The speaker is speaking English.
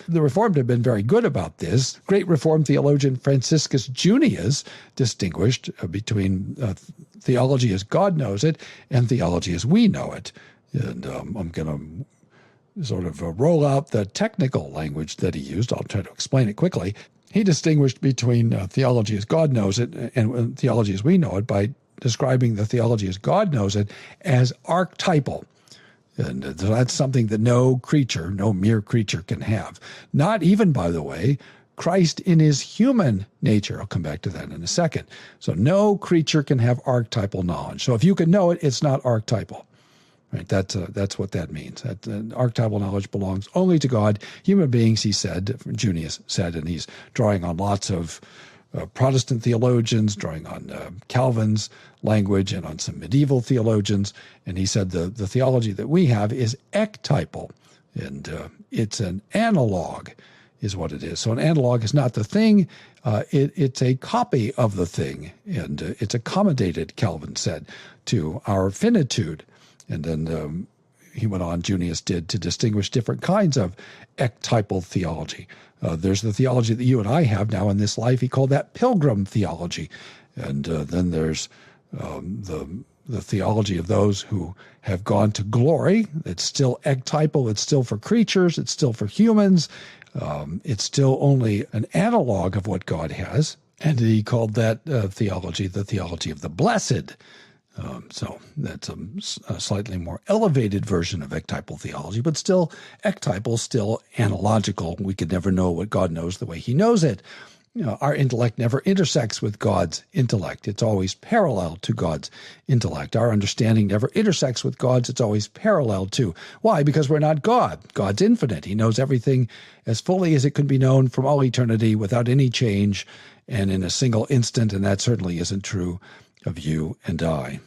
The Reformed have been very good about this. Great Reformed theologian Franciscus Junius distinguished between theology as God knows it and theology as we know it. And I'm going to sort of roll out the technical language that he used. I'll try to explain it quickly. He distinguished between theology as God knows it and theology as we know it by describing the theology as God knows it as archetypal. And that's something that no creature, no mere creature can have. Not even, by the way, Christ in his human nature. I'll come back to that in a second. So no creature can have archetypal knowledge. So if you can know it, it's not archetypal. Right? That's what that means. That archetypal knowledge belongs only to God. Human beings, he said, Junius said, and he's drawing on lots of Protestant theologians, drawing on Calvin's language and on some medieval theologians. And he said the theology that we have is ectypal, and it's an analog is what it is. So an analog is not the thing. It's a copy of the thing, and it's accommodated, Calvin said, to our finitude. And then he went on, Junius did, to distinguish different kinds of ectypal theology. There's the theology that you and I have now in this life. He called that pilgrim theology. And then there's the theology of those who have gone to glory. It's still ectypal. It's still for creatures. It's still for humans. It's still only an analog of what God has. And he called that theology the theology of the blessed. So that's a slightly more elevated version of ectypal theology, but still ectypal, still analogical. We could never know what God knows the way he knows it. Our intellect never intersects with God's intellect. It's always parallel to God's intellect. Our understanding never intersects with God's. It's always parallel to. Why? Because we're not God. God's infinite. He knows everything as fully as it could be known from all eternity without any change and in a single instant, and that certainly isn't true of you and I.